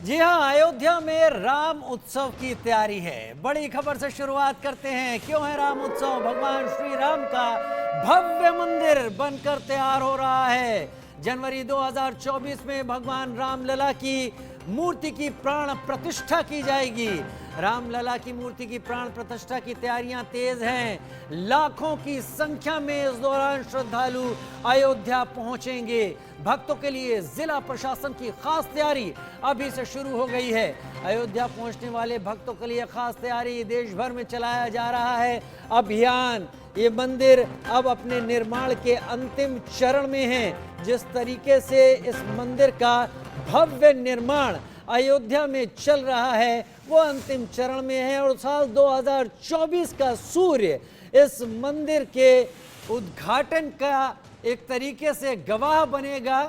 जी हां, अयोध्या में राम उत्सव की तैयारी है। बड़ी खबर से शुरुआत करते हैं। क्यों है राम उत्सव? भगवान श्री राम का भव्य मंदिर बनकर तैयार हो रहा है। जनवरी 2024 में भगवान रामलला की मूर्ति की प्राण प्रतिष्ठा की जाएगी। रामलला की मूर्ति की प्राण प्रतिष्ठा की तैयारियां तेज हैं। लाखों की संख्या में इस दौरान श्रद्धालु अयोध्या पहुंचेंगे। भक्तों के लिए जिला प्रशासन की खास तैयारी अभी से शुरू हो गई है। अयोध्या पहुंचने वाले भक्तों के लिए खास तैयारी देश भर में चलाया जा रहा है अभियान। ये मंदिर अब अपने निर्माण के अंतिम चरण में है। जिस तरीके से इस मंदिर का भव्य निर्माण अयोध्या में चल रहा है वो अंतिम चरण में है और साल 2024 का सूर्य इस मंदिर के उद्घाटन का एक तरीके से गवाह बनेगा।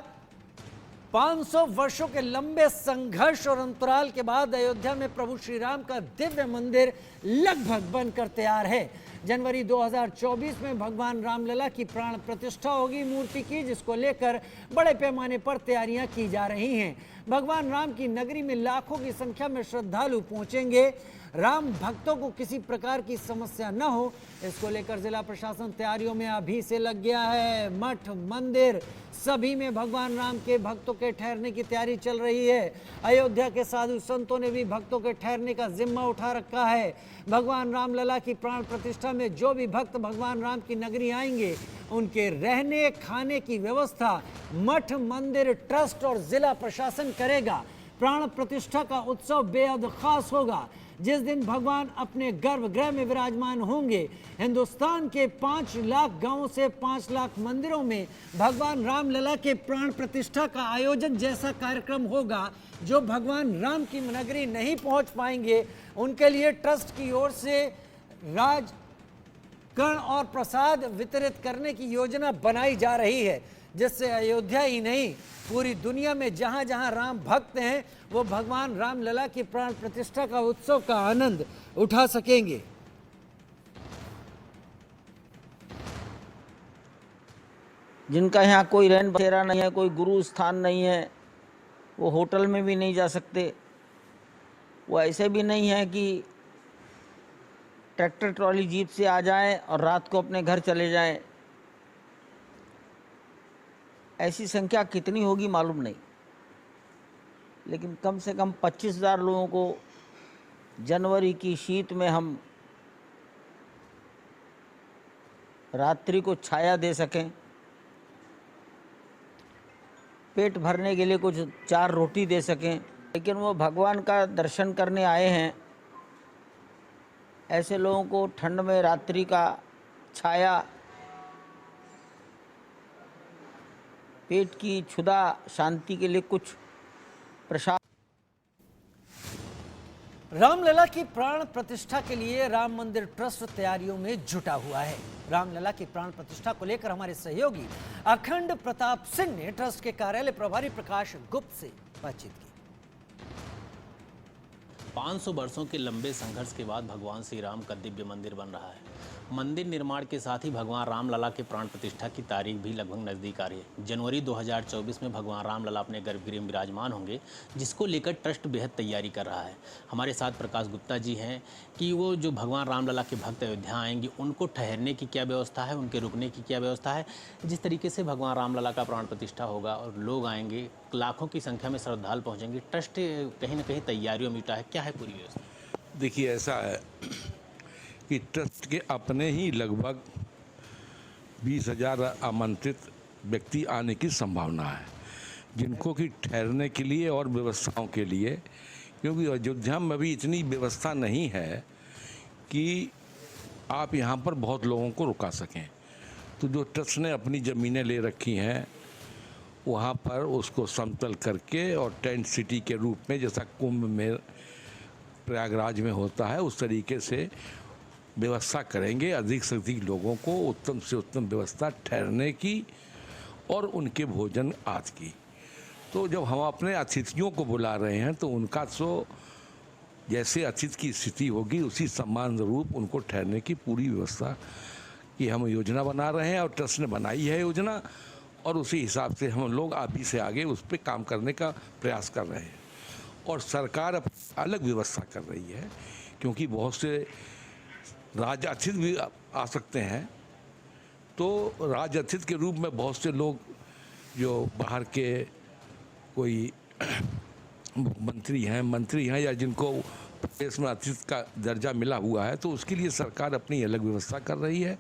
500 वर्षों के लंबे संघर्ष और अंतराल के बाद अयोध्या में प्रभु श्री राम का दिव्य मंदिर लगभग बनकर तैयार है। जनवरी 2024 में भगवान रामलला की प्राण प्रतिष्ठा होगी मूर्ति की, जिसको लेकर बड़े पैमाने पर तैयारियां की जा रही हैं। भगवान राम की नगरी में लाखों की संख्या में श्रद्धालु पहुंचेंगे। राम भक्तों को किसी प्रकार की समस्या न हो, इसको लेकर जिला प्रशासन तैयारियों में अभी से लग गया है। मठ, मंदिर सभी में भगवान राम के भक्तों के ठहरने की तैयारी चल रही है। अयोध्या के साधु संतों ने भी भक्तों के ठहरने का जिम्मा उठा रखा है। भगवान रामलला की प्राण प्रतिष्ठा में जो भी भक्त भगवान राम की नगरी आएंगे, उनके रहने खाने की व्यवस्था मठ, मंदिर, ट्रस्ट और जिला प्रशासन करेगा। प्राण प्रतिष्ठा का उत्सव बेहद खास होगा। जिस दिन भगवान अपने गर्भगृह में विराजमान होंगे, हिंदुस्तान के 5 लाख गांवों से 5 लाख मंदिरों में भगवान रामलला के प्राण प्रतिष्ठा का आयोजन जैसा कार्यक्रम होगा। जो भगवान राम की नगरी नहीं पहुंच पाएंगे, उनके लिए ट्रस्ट की ओर से राजकर्ण और प्रसाद वितरित करने की योजना बनाई जा रही है, जिससे अयोध्या ही नहीं पूरी दुनिया में जहां जहां राम भक्त हैं वो भगवान रामलला की प्राण प्रतिष्ठा का उत्सव का आनंद उठा सकेंगे। जिनका यहाँ कोई रहन बसेरा नहीं है, कोई गुरु स्थान नहीं है, वो होटल में भी नहीं जा सकते। वो ऐसे भी नहीं है कि ट्रैक्टर ट्रॉली जीप से आ जाएं और रात को अपने घर चले जाएं। ऐसी संख्या कितनी होगी मालूम नहीं, लेकिन कम से कम 25,000 लोगों को जनवरी की शीत में हम रात्रि को छाया दे सकें, पेट भरने के लिए कुछ 4 रोटी दे सकें। लेकिन वो भगवान का दर्शन करने आए हैं, ऐसे लोगों को ठंड में रात्रि का छाया, पेट की क्षुधा शांति के लिए कुछ प्रसाद। रामलला की प्राण प्रतिष्ठा के लिए राम मंदिर ट्रस्ट तैयारियों में जुटा हुआ है। रामलला की प्राण प्रतिष्ठा को लेकर हमारे सहयोगी अखंड प्रताप सिंह ने ट्रस्ट के कार्यालय प्रभारी प्रकाश गुप्त से बातचीत की। 500 वर्षों के लंबे संघर्ष के बाद भगवान श्री राम का दिव्य मंदिर बन रहा है। मंदिर निर्माण के साथ ही भगवान रामलला के प्राण प्रतिष्ठा की तारीख भी लगभग नज़दीक आ रही है। जनवरी 2024 में भगवान रामलला अपने गर्भगृह में विराजमान होंगे, जिसको लेकर ट्रस्ट बेहद तैयारी कर रहा है। हमारे साथ प्रकाश गुप्ता जी हैं कि वो जो भगवान रामलला के भक्त अयोध्या आएंगे, उनको ठहरने की क्या व्यवस्था है, उनके रुकने की क्या व्यवस्था है। जिस तरीके से भगवान रामलला का प्राण प्रतिष्ठा होगा और लोग आएंगे, लाखों की संख्या में श्रद्धालु पहुँचेंगे, ट्रस्ट कहीं ना कहीं तैयारियों में जुटा है। क्या है पूरी व्यवस्था? देखिए, ऐसा है कि ट्रस्ट के अपने ही लगभग 20,000 आमंत्रित व्यक्ति आने की संभावना है, जिनको कि ठहरने के लिए और व्यवस्थाओं के लिए, क्योंकि अयोध्या में भी इतनी व्यवस्था नहीं है कि आप यहाँ पर बहुत लोगों को रुका सकें। तो जो ट्रस्ट ने अपनी ज़मीनें ले रखी हैं, वहाँ पर उसको समतल करके और टेंट सिटी के रूप में, जैसा कुंभ में प्रयागराज में होता है, उस तरीके से व्यवस्था करेंगे। अधिक से अधिक लोगों को उत्तम से उत्तम व्यवस्था ठहरने की और उनके भोजन आदि की। तो जब हम अपने अतिथियों को बुला रहे हैं तो उनका तो जैसे अतिथि की स्थिति होगी उसी सम्मान स्वरूप उनको ठहरने की पूरी व्यवस्था की हम योजना बना रहे हैं और ट्रस्ट ने बनाई है योजना, और उसी हिसाब से हम लोग अभी से आगे उस पर काम करने का प्रयास कर रहे हैं। और सरकार अब अलग व्यवस्था कर रही है, क्योंकि बहुत से राज अतिथि भी आ सकते हैं। तो राज अतिथि के रूप में बहुत से लोग जो बाहर के कोई मंत्री हैं या जिनको प्रदेश में अतिथि का दर्जा मिला हुआ है, तो उसके लिए सरकार अपनी अलग व्यवस्था कर रही है,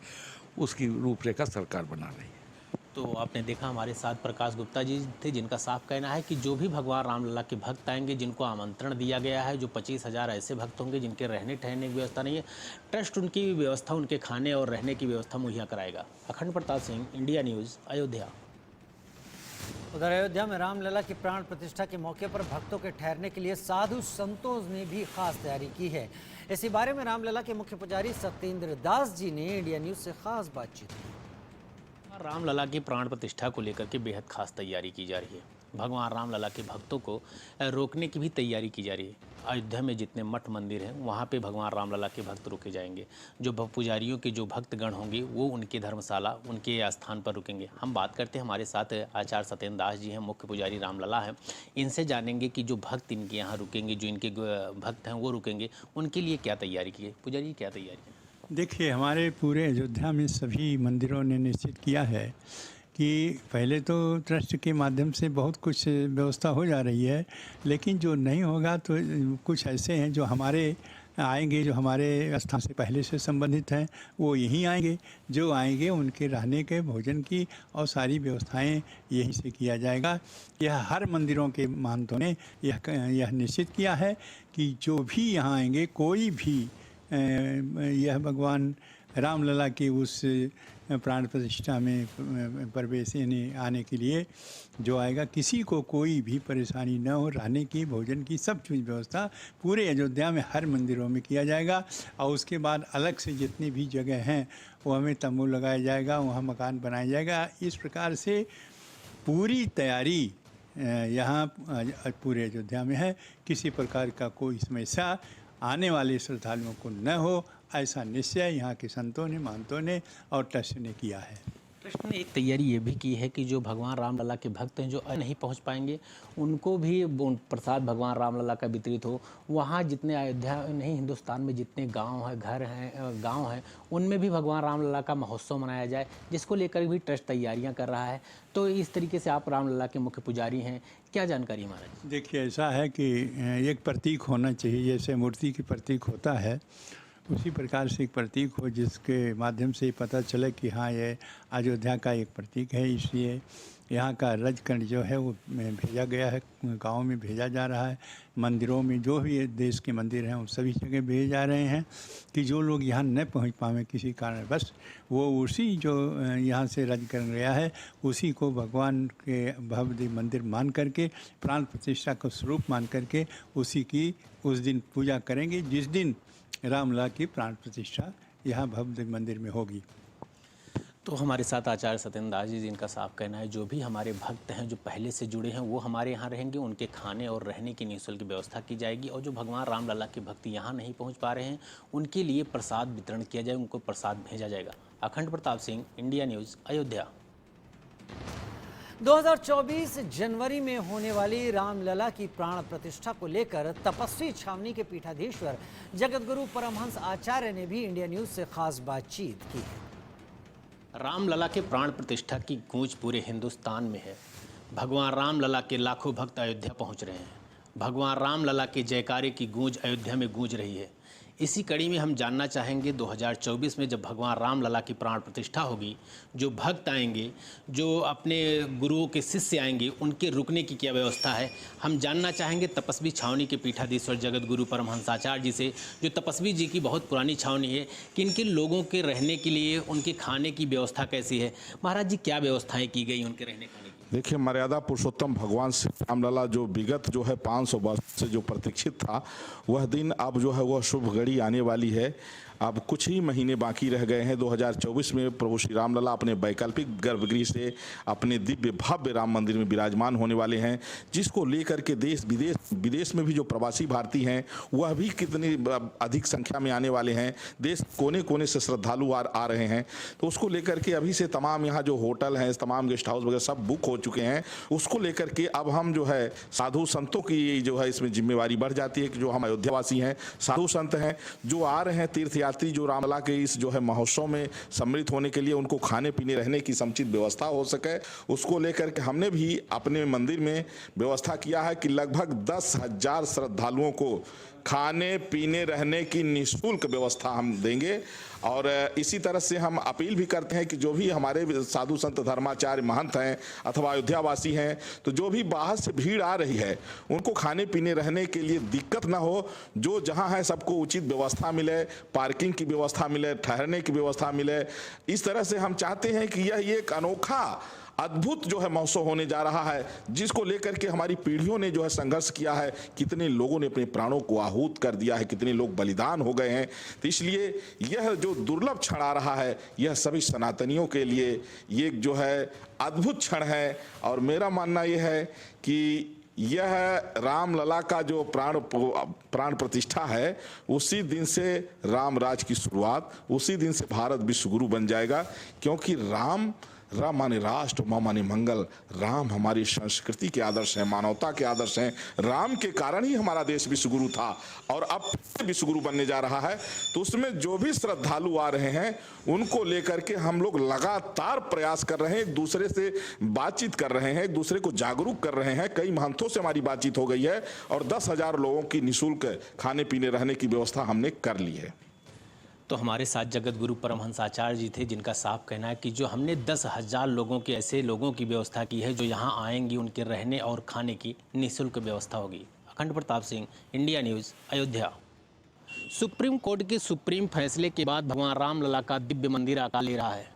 उसकी रूपरेखा सरकार बना रही है। तो आपने देखा हमारे साथ प्रकाश गुप्ता जी थे, जिनका साफ कहना है कि जो भी भगवान रामलला के भक्त आएंगे, जिनको आमंत्रण दिया गया है, जो 25,000 ऐसे भक्त होंगे जिनके रहने ठहरने की व्यवस्था नहीं है, ट्रस्ट उनकी व्यवस्था, उनके खाने और रहने की व्यवस्था मुहैया कराएगा। अखंड प्रताप सिंह, इंडिया न्यूज़, अयोध्या। उधर अयोध्या में रामलला की प्राण प्रतिष्ठा के मौके पर भक्तों के ठहरने के लिए साधु संतों ने भी खास तैयारी की है। इसी बारे में रामलला के मुख्य पुजारी सत्येंद्र दास जी ने इंडिया न्यूज़ से खास बातचीत की। रामलला की प्राण प्रतिष्ठा को लेकर के बेहद खास तैयारी की जा रही है। भगवान रामलला के भक्तों को रोकने की भी तैयारी की जा रही है। अयोध्या में जितने मठ मंदिर हैं, वहाँ पे भगवान रामलला के भक्त रुके जाएंगे। जो पुजारियों के जो भक्तगण होंगे, वो उनके धर्मशाला, उनके स्थान पर रुकेंगे। हम बात करते हैं, हमारे साथ आचार्य सत्येंद्र दास जी हैं, मुख्य पुजारी रामलला हैं। इनसे जानेंगे कि जो भक्त इनके यहाँ रुकेंगे, जो इनके भक्त हैं वो रुकेंगे, उनके लिए क्या तैयारी की है। पुजारी, क्या तैयारी है? देखिए, हमारे पूरे अयोध्या में सभी मंदिरों ने निश्चित किया है कि पहले तो ट्रस्ट के माध्यम से बहुत कुछ व्यवस्था हो जा रही है, लेकिन जो नहीं होगा तो कुछ ऐसे हैं जो हमारे आएंगे, जो हमारे स्थान से पहले से संबंधित हैं, वो यहीं आएंगे। जो आएंगे उनके रहने के, भोजन की और सारी व्यवस्थाएं यहीं से किया जाएगा। यह हर मंदिरों के महंतों ने यह निश्चित किया है कि जो भी यहाँ आएंगे, कोई भी यह भगवान रामलला की उस प्राण प्रतिष्ठा में प्रवेश यानी आने के लिए जो आएगा, किसी को कोई भी परेशानी न हो, रहने की, भोजन की, सब चीज़ व्यवस्था पूरे अयोध्या में हर मंदिरों में किया जाएगा। और उसके बाद अलग से जितनी भी जगह हैं वो हमें तंबू लगाया जाएगा, वहाँ मकान बनाया जाएगा। इस प्रकार से पूरी तैयारी यहाँ पूरे अयोध्या में है। किसी प्रकार का कोई समस्या आने वाले श्रद्धालुओं को न हो, ऐसा निश्चय यहाँ के संतों ने, महंतों ने और ट्रस्ट ने किया है। ट्रस्ट ने एक तैयारी ये भी की है कि जो भगवान रामलला के भक्त हैं, जो नहीं पहुंच पाएंगे, उनको भी प्रसाद भगवान रामलला का वितरित हो। वहाँ जितने अयोध्या नहीं, हिंदुस्तान में जितने गांव हैं, घर हैं, गांव हैं, उनमें भी भगवान रामलला का महोत्सव मनाया जाए, जिसको लेकर भी ट्रस्ट तैयारियाँ कर रहा है। तो इस तरीके से आप रामलला के मुख्य पुजारी हैं, क्या जानकारी महाराज? देखिए, ऐसा है कि एक प्रतीक होना चाहिए, जैसे मूर्ति की प्रतीक होता है, उसी प्रकार से एक प्रतीक हो जिसके माध्यम से पता चले कि हाँ, ये अयोध्या का एक प्रतीक है। इसलिए यहाँ का रजकंड जो है वो भेजा गया है, गांव में भेजा जा रहा है। मंदिरों में जो भी देश के मंदिर हैं, उन सभी जगह भेजे जा रहे हैं कि जो लोग यहाँ न पहुँच पाएँ किसी कारण, बस वो उसी जो यहाँ से रजकंड गया है, उसी को भगवान के भव्य मंदिर मान करके, प्राण प्रतिष्ठा को स्वरूप मान करके उसी की उस दिन पूजा करेंगे, जिस दिन रामलला की प्राण प्रतिष्ठा यहाँ भव्य मंदिर में होगी। तो हमारे साथ आचार्य सत्येंद्र दास जी, जिनका साफ कहना है जो भी हमारे भक्त हैं, जो पहले से जुड़े हैं, वो हमारे यहाँ रहेंगे, उनके खाने और रहने की निःशुल्क व्यवस्था की जाएगी। और जो भगवान रामलला के भक्त यहाँ नहीं पहुँच पा रहे हैं, उनके लिए प्रसाद वितरण किया जाएगा, उनको प्रसाद भेजा जाएगा। अखंड प्रताप सिंह, इंडिया न्यूज़, अयोध्या। 2024 जनवरी में होने वाली रामलला की प्राण प्रतिष्ठा को लेकर तपस्वी छावनी के पीठाधीश्वर जगतगुरु परमहंस आचार्य ने भी इंडिया न्यूज़ से खास बातचीत की है। रामलला के प्राण प्रतिष्ठा की गूंज पूरे हिंदुस्तान में है। भगवान रामलला के लाखों भक्त अयोध्या पहुंच रहे हैं। भगवान रामलला के जयकारे की गूंज अयोध्या में गूंज रही है। इसी कड़ी में हम जानना चाहेंगे 2024 में जब भगवान रामलला की प्राण प्रतिष्ठा होगी, जो भक्त आएंगे, जो अपने गुरुओं के शिष्य आएंगे, उनके रुकने की क्या व्यवस्था है। हम जानना चाहेंगे तपस्वी छावनी के पीठाधीश्वर जगत गुरु परमहंसाचार्य जी से, जो तपस्वी जी की बहुत पुरानी छावनी है, कि इनके लोगों के रहने के लिए उनके खाने की व्यवस्था कैसी है। महाराज जी, क्या व्यवस्थाएँ की गई उनके रहने खाने की? देखिए, मर्यादा पुरुषोत्तम भगवान श्री रामलला जो विगत जो है 500 वर्ष से जो प्रतीक्षित था, वह दिन अब जो है वह शुभ घड़ी आने वाली है। अब कुछ ही महीने बाकी रह गए हैं। 2024 में प्रभु श्री रामलला अपने वैकल्पिक गर्भगृह से अपने दिव्य भव्य राम मंदिर में विराजमान होने वाले हैं, जिसको लेकर के देश विदेश में भी जो प्रवासी भारतीय हैं वह भी कितनी अधिक संख्या में आने वाले हैं। देश कोने कोने से श्रद्धालु आ रहे हैं। तो उसको लेकर के अभी से तमाम यहाँ जो होटल हैं, तमाम गेस्ट हाउस वगैरह सब बुक हो चुके हैं, उसको लेकर के अब हम जो है साधु संतों की जो है इसमें जिम्मेवारी बढ़ जाती है कि जो हम अयोध्यावासी हैं, साधु संत हैं, जो आ रहे हैं तीर्थयात्री, जो रामलला के इस जो है महोत्सव में सम्मिलित होने के लिए उनको खाने पीने रहने की समुचित व्यवस्था हो सके, उसको लेकर के हमने भी अपने मंदिर में व्यवस्था किया है कि लगभग 10,000 श्रद्धालुओं को खाने पीने रहने की निःशुल्क व्यवस्था हम देंगे। और इसी तरह से हम अपील भी करते हैं कि जो भी हमारे साधु संत धर्माचार्य महंत हैं अथवा अयोध्यावासी हैं, तो जो भी बाहर से भीड़ आ रही है उनको खाने पीने रहने के लिए दिक्कत ना हो, जो जहां है सबको उचित व्यवस्था मिले, पार्किंग की व्यवस्था मिले, ठहरने की व्यवस्था मिले। इस तरह से हम चाहते हैं कि यह एक अनोखा अद्भुत जो है महोत्सव होने जा रहा है, जिसको लेकर के हमारी पीढ़ियों ने जो है संघर्ष किया है, कितने लोगों ने अपने प्राणों को आहूत कर दिया है, कितने लोग बलिदान हो गए हैं। तो इसलिए यह जो दुर्लभ क्षण आ रहा है, यह सभी सनातनियों के लिए ये जो है अद्भुत क्षण है। और मेरा मानना यह है कि यह रामलला का जो प्राण प्रतिष्ठा है, उसी दिन से राम राज की शुरुआत, उसी दिन से भारत विश्वगुरु बन जाएगा। क्योंकि राम माने राष्ट्र, माँ माने मंगल। राम हमारी संस्कृति के आदर्श हैं, मानवता के आदर्श हैं। राम के कारण ही हमारा देश विश्वगुरु था और अब विश्वगुरु बनने जा रहा है। तो उसमें जो भी श्रद्धालु आ रहे हैं उनको लेकर के हम लोग लगातार प्रयास कर रहे हैं, एक दूसरे से बातचीत कर रहे हैं, एक दूसरे को जागरूक कर रहे हैं। कई महंतों से हमारी बातचीत हो गई है और 10,000 लोगों की निःशुल्क खाने पीने रहने की व्यवस्था हमने कर ली है। तो हमारे साथ जगत गुरु परमहंस आचार्य जी थे, जिनका साफ कहना है कि जो हमने 10,000 लोगों के ऐसे लोगों की व्यवस्था की है जो यहाँ आएंगी, उनके रहने और खाने की निःशुल्क व्यवस्था होगी। अखंड Pratap Singh, India news, Ayodhya. Supreme court के सुप्रीम फैसले के बाद भगवान रामलला का दिव्य मंदिर आकार ले रहा है।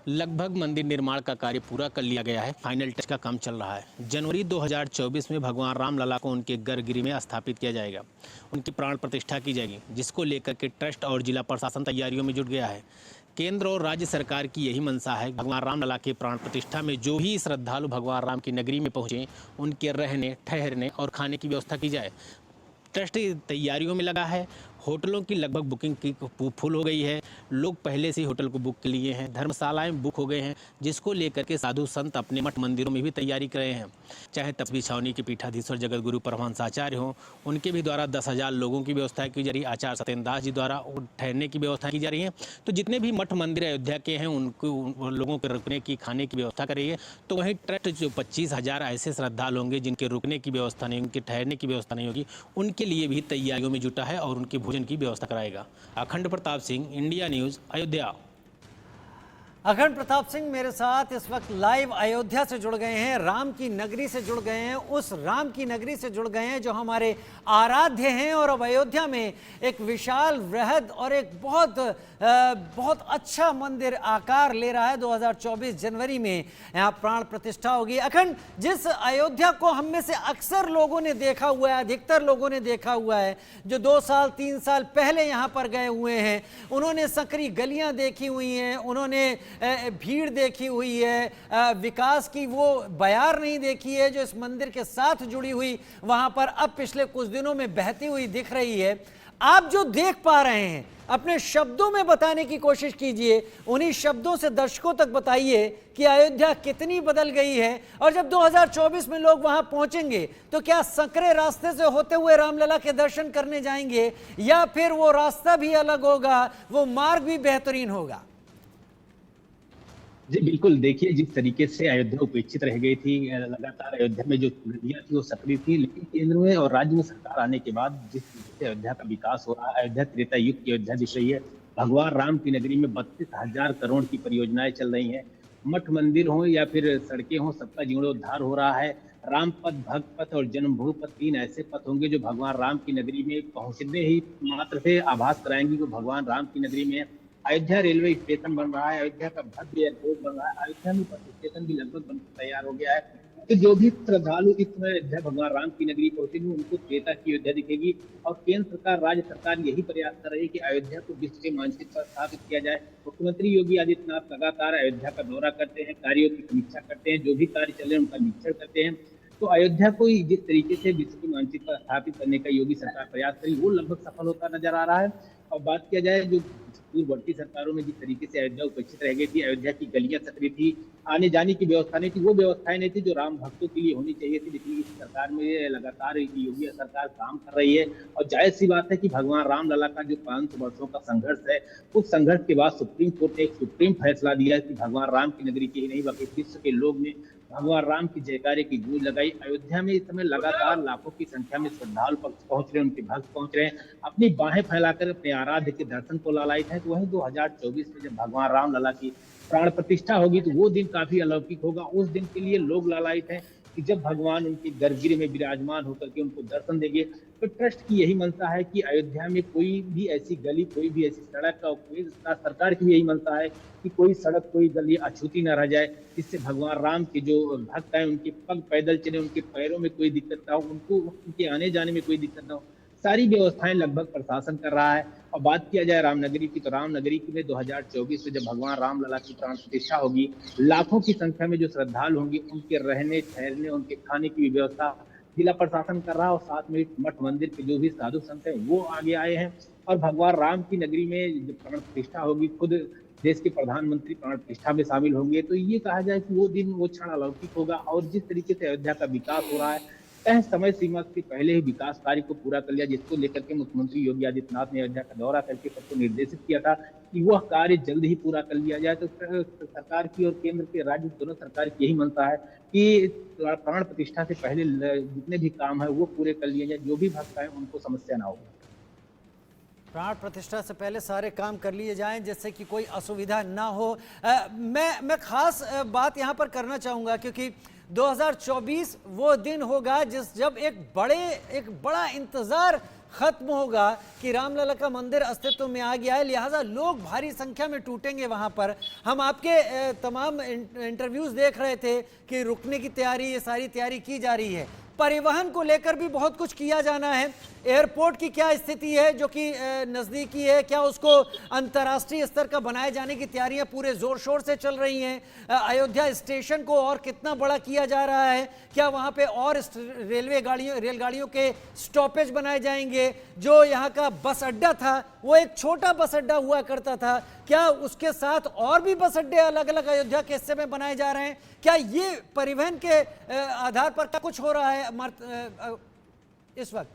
लगभग मंदिर निर्माण का कार्य पूरा कर लिया गया है, फाइनल टच का काम चल रहा है। जनवरी 2024 में भगवान रामलला को उनके गर्भगृह में स्थापित किया जाएगा, उनकी प्राण प्रतिष्ठा की जाएगी, जिसको लेकर के ट्रस्ट और जिला प्रशासन तैयारियों में जुट गया है। केंद्र और राज्य सरकार की यही मंशा है, भगवान रामलला के प्राण प्रतिष्ठा में जो भी श्रद्धालु भगवान राम की नगरी में पहुँचे, उनके रहने, ठहरने और खाने की व्यवस्था की जाए। ट्रस्ट तैयारियों में लगा है। होटलों की लगभग बुकिंग की फुल हो गई है, लोग पहले से ही होटल को बुक के लिए हैं, धर्मशालाएं बुक हो गए हैं, जिसको लेकर के साधु संत अपने मठ मंदिरों में भी तैयारी कर रहे हैं। चाहे तपस्वी छावनी के पीठाधीश्वर जगत गुरु परमहंस आचार्य हों, उनके भी द्वारा 10,000 लोगों की व्यवस्था की जा रही है। आचार्य सत्येंद्र दास जी द्वारा ठहरने की व्यवस्था की जा रही है। तो जितने भी मठ मंदिर अयोध्या के हैं, उनको लोगों के रुकने की, खाने की व्यवस्था कर रही है। तो वहीं ट्रस्ट जो 25,000 ऐसे श्रद्धालु होंगे जिनके रुकने की व्यवस्था नहीं, उनके ठहरने की व्यवस्था नहीं होगी, उनके लिए भी तैयारियों में जुटा है और उनके भोजन की व्यवस्था कराएगा। अखंड प्रताप सिंह, इंडिया न्यूज़, अयोध्या। अखंड प्रताप सिंह मेरे साथ इस वक्त लाइव अयोध्या से जुड़ गए हैं, राम की नगरी से जुड़ गए हैं, उस राम की नगरी से जुड़ गए हैं जो हमारे आराध्य हैं। और अब अयोध्या में एक विशाल वृहद और एक बहुत अच्छा मंदिर आकार ले रहा है। 2024 जनवरी में यहाँ प्राण प्रतिष्ठा होगी। अखंड, जिस अयोध्या को हम में से अक्सर लोगों ने देखा हुआ है, अधिकतर लोगों ने देखा हुआ है, जो 2 साल 3 साल पहले यहाँ पर गए हुए हैं, उन्होंने संकरी गलियाँ देखी हुई हैं, उन्होंने भीड़ देखी हुई है, विकास की वो बयार नहीं देखी है जो इस मंदिर के साथ जुड़ी हुई वहां पर अब पिछले कुछ दिनों में बहती हुई दिख रही है। आप जो देख पा रहे हैं, अपने शब्दों में बताने की कोशिश कीजिए, उन्हीं शब्दों से दर्शकों तक बताइए कि अयोध्या कितनी बदल गई है। और जब 2024 में लोग वहां पहुंचेंगे तो क्या संकरे रास्ते से होते हुए रामलला के दर्शन करने जाएंगे, या फिर वो रास्ता भी अलग होगा, वो मार्ग भी बेहतरीन होगा? जी बिल्कुल, देखिए जिस तरीके से अयोध्या उपेक्षित रह गई थी, लगातार अयोध्या में जो नदियाँ थी वो सक्रिय थी, लेकिन केंद्र में और राज्य में सरकार आने के बाद जिस तरीके से अयोध्या का विकास हो रहा है, अयोध्या त्रेता युग की अयोध्या दिख रही है। भगवान राम की नगरी में 32,000 करोड़ की परियोजनाएं चल रही हैं। मठ मंदिर हो या फिर सड़कें हो, सबका जीर्णोद्धार हो रहा है। राम पथ, भक्त पथ और जन्मभूमि पथ, 3 ऐसे पथ होंगे जो भगवान राम की नगरी में पहुंचने ही मात्र से आभास कराएंगे कि भगवान राम की नगरी में। अयोध्या रेलवे स्टेशन बन रहा है, अयोध्या का भव्य एयरपोर्ट बन रहा है, अयोध्या में बस स्टेशन भी लगभग बनकर तैयार हो गया है। तो जो भी श्रद्धालु इस समय अयोध्या भगवान राम की नगरी पहुंचेंगे, उनको त्रेता की अयोध्या दिखेगी। और केंद्र सरकार, राज्य सरकार यही प्रयास कर रही है कि अयोध्या को विश्व के मानचित्र पर स्थापित किया जाए। मुख्यमंत्री योगी आदित्यनाथ लगातार अयोध्या का दौरा करते हैं, कार्यों की समीक्षा करते हैं, जो भी कार्य चल रहे हैं उनका निरीक्षण करते हैं। तो अयोध्या को जिस तरीके से विश्व के मानचित्र पर स्थापित करने का योगी सरकार प्रयास करी, वो लगभग सफल होता नजर आ रहा है। और बात किया जाए जो पूर्ववर्ती सरकारों में जिस तरीके से अयोध्या उपेक्षित रह गई थी, अयोध्या की गलियां सकरी थी, आने जाने की व्यवस्था नहीं थी, वो व्यवस्थाएं नहीं थी जो राम भक्तों के लिए होनी चाहिए थी। लेकिन इस सरकार में लगातार योगी सरकार काम कर रही है और जाहिर सी बात है कि भगवान राम लला का जो 500 वर्षों का संघर्ष है, उस संघर्ष के बाद सुप्रीम कोर्ट ने एक सुप्रीम फैसला दिया है कि भगवान राम की नगरी की ही नहीं बल्कि विश्व के लोग ने भगवान राम की जयकारे की गूंज लगाई। अयोध्या में इस समय लगातार लाखों की संख्या में श्रद्धालु पहुंच रहे हैं, उनके भक्त पहुंच रहे हैं, अपनी बाहें फैलाकर अपने आराध्य के दर्शन को लालायित है। तो वहीं 2024 में जब भगवान राम लला की प्राण प्रतिष्ठा होगी तो वो दिन काफी अलौकिक होगा। उस दिन के लिए लोग लालायित हैं कि जब भगवान उनकी गर्भगृह में विराजमान होकर के उनको दर्शन देंगे। तो ट्रस्ट की यही मंशा है कि अयोध्या में कोई भी ऐसी गली, कोई भी ऐसी सड़क का, सरकार की भी यही मंशा है कि कोई सड़क, कोई गली अछूती न रह जाए, जिससे भगवान राम के जो भक्त हैं उनके पग पैदल चले, उनके पैरों में कोई दिक्कत ना हो, उनको उनके आने जाने में कोई दिक्कत ना हो। सारी व्यवस्थाएं लगभग प्रशासन कर रहा है। और बात किया जाए रामनगरी की, तो रामनगरी में 2024 में जब भगवान राम लला की प्राण प्रतिष्ठा होगी, लाखों की संख्या में जो श्रद्धालु होंगे उनके रहने, ठहरने, उनके खाने की भी व्यवस्था जिला प्रशासन कर रहा है। और साथ में मठ मंदिर के जो भी साधु संत हैं वो आगे आए हैं। और भगवान राम की नगरी में जब प्राण प्रतिष्ठा होगी, खुद देश के प्रधानमंत्री प्राण प्रतिष्ठा में शामिल होंगे। तो ये कहा जाए कि वो दिन, वो क्षण अलौकिक होगा। और जिस तरीके से अयोध्या का विकास हो रहा है, तय समय सीमा से पहले ही विकास कार्य को पूरा कर लिया, जिसको लेकर के मुख्यमंत्री योगी आदित्यनाथ ने अयोध्या का दौरा करके सबको निर्देशित किया था कि वह कार्य जल्द ही पूरा कर लिया जाए। तो सरकार की और केंद्र के, राज्य दोनों सरकार की यही मंशा है कि प्राण प्रतिष्ठा से पहले जितने भी काम है वो पूरे कर लिए जाए, जो भी भक्त आए उनको समस्या ना हो। प्राण प्रतिष्ठा से पहले सारे काम कर लिए जाएं जिससे कि कोई असुविधा ना हो। मैं खास बात यहाँ पर करना चाहूँगा क्योंकि 2024 वो दिन होगा जब एक बड़ा इंतजार खत्म होगा कि रामलला का मंदिर अस्तित्व में आ गया है, लिहाजा लोग भारी संख्या में टूटेंगे वहां पर। हम आपके तमाम इंटरव्यूज देख रहे थे कि रुकने की तैयारी, ये सारी तैयारी की जा रही है। परिवहन को लेकर भी बहुत कुछ किया जाना है। एयरपोर्ट की क्या स्थिति है जो कि नज़दीकी है, क्या उसको अंतर्राष्ट्रीय स्तर का बनाए जाने की तैयारियां पूरे जोर शोर से चल रही हैं? अयोध्या स्टेशन को और कितना बड़ा किया जा रहा है? क्या वहां पे और रेलगाड़ियों के स्टॉपेज बनाए जाएंगे? जो यहाँ का बस अड्डा था वो एक छोटा बस अड्डा हुआ करता था, क्या उसके साथ और भी बस अड्डे अलग अलग अयोध्या के हिस्से में बनाए जा रहे हैं? क्या ये परिवहन के आधार पर क्या कुछ हो रहा है इस वक्त?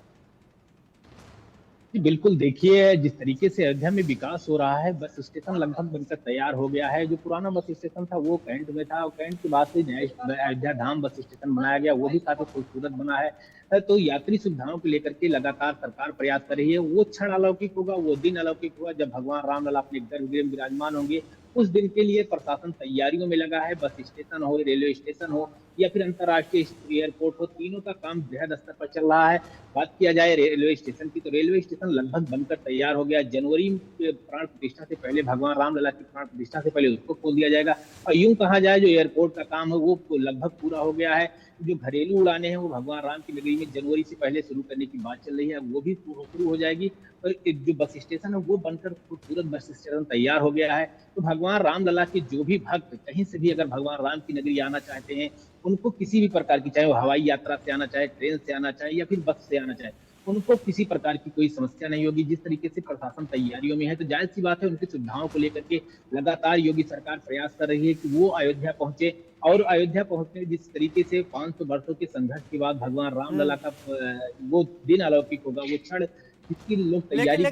बिल्कुल, देखिए जिस तरीके से अयोध्या में विकास हो रहा है, बस स्टेशन लगभग बनकर तैयार हो गया है। जो पुराना बस स्टेशन था वो कैंट में था, और कैंट के बाद से नया अयोध्या धाम बस स्टेशन बनाया गया, वो भी काफी खूबसूरत बना है। तो यात्री सुविधाओं को लेकर के लगातार सरकार प्रयास कर रही है। वो क्षण अलौकिक होगा, वो दिन अलौकिक होगा जब भगवान रामलला अपने गर्भगृह में विराजमान होंगे। उस दिन के लिए प्रशासन तैयारियों में लगा है। बस स्टेशन हो, रेलवे स्टेशन हो या फिर अंतर्राष्ट्रीय एयरपोर्ट हो, तीनों का काम बृहद स्तर पर चल रहा है। बात किया जाए रेलवे स्टेशन की, तो रेलवे स्टेशन लगभग बनकर तैयार हो गया। जनवरी प्राण प्रतिष्ठा से पहले, भगवान रामलला की प्राण प्रतिष्ठा से पहले उसको खोल दिया जाएगा। और यूं कहा जाए जो एयरपोर्ट का काम है वो लगभग पूरा हो गया है। जो घरेलू उड़ानें हैं वो भगवान राम की नगरी में जनवरी से पहले शुरू करने की बात चल रही है, वो भी शुरू हो जाएगी। और जो बस स्टेशन है वो बनकर खूबसूरत बस स्टेशन तैयार हो गया है। तो भगवान रामलला के जो भी भक्त कहीं से भी अगर भगवान राम की नगरी आना चाहते हैं, उनको किसी भी प्रकार की, चाहे वो हवाई यात्रा से आना चाहे, ट्रेन से आना चाहे या फिर बस से आना चाहे, उनको किसी प्रकार की कोई समस्या नहीं होगी। जिस तरीके से प्रशासन तैयारियों में है, तो जाहिर सी बात है उनकी सुविधाओं को लेकर के लगातार योगी सरकार प्रयास कर रही है कि वो अयोध्या पहुंचे। और अयोध्या पहुंचने जिस तरीके से 500 वर्षों के संघर्ष के बाद भगवान रामलला का वो दिन अलौकिक होगा, वो क्षण जिसकी लोग तैयारी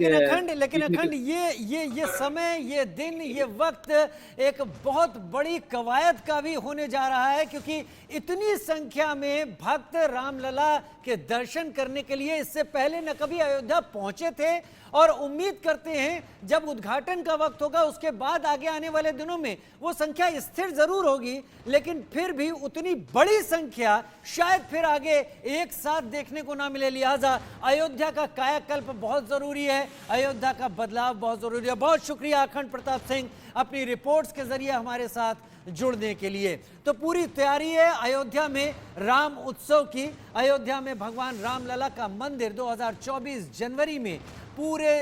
लेकिन अखंड ये समय, ये दिन, ये वक्त एक बहुत बड़ी कवायद का भी होने जा रहा है, क्योंकि इतनी संख्या में भक्त रामलला के दर्शन करने के लिए इससे पहले न कभी अयोध्या पहुंचे थे। और उम्मीद करते हैं जब उद्घाटन का वक्त होगा उसके बाद आगे आने वाले दिनों में वो संख्या स्थिर जरूर होगी, लेकिन फिर भी उतनी बड़ी संख्या शायद फिर आगे एक साथ देखने को ना मिले। लिहाजा अयोध्या का कायाकल्प बहुत जरूरी है, अयोध्या का बदलाव बहुत जरूरी है। बहुत शुक्रिया अखंड प्रताप सिंह अपनी रिपोर्ट्स के जरिए हमारे साथ जुड़ने के लिए। तो पूरी तैयारी है अयोध्या में राम उत्सव की। अयोध्या में भगवान रामलला का मंदिर 2024 जनवरी में पूरे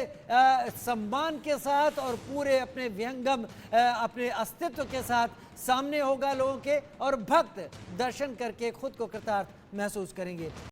सम्मान के साथ और पूरे अपने विहंगम अपने अस्तित्व के साथ सामने होगा लोगों के, और भक्त दर्शन करके खुद को कृतार्थ महसूस करेंगे।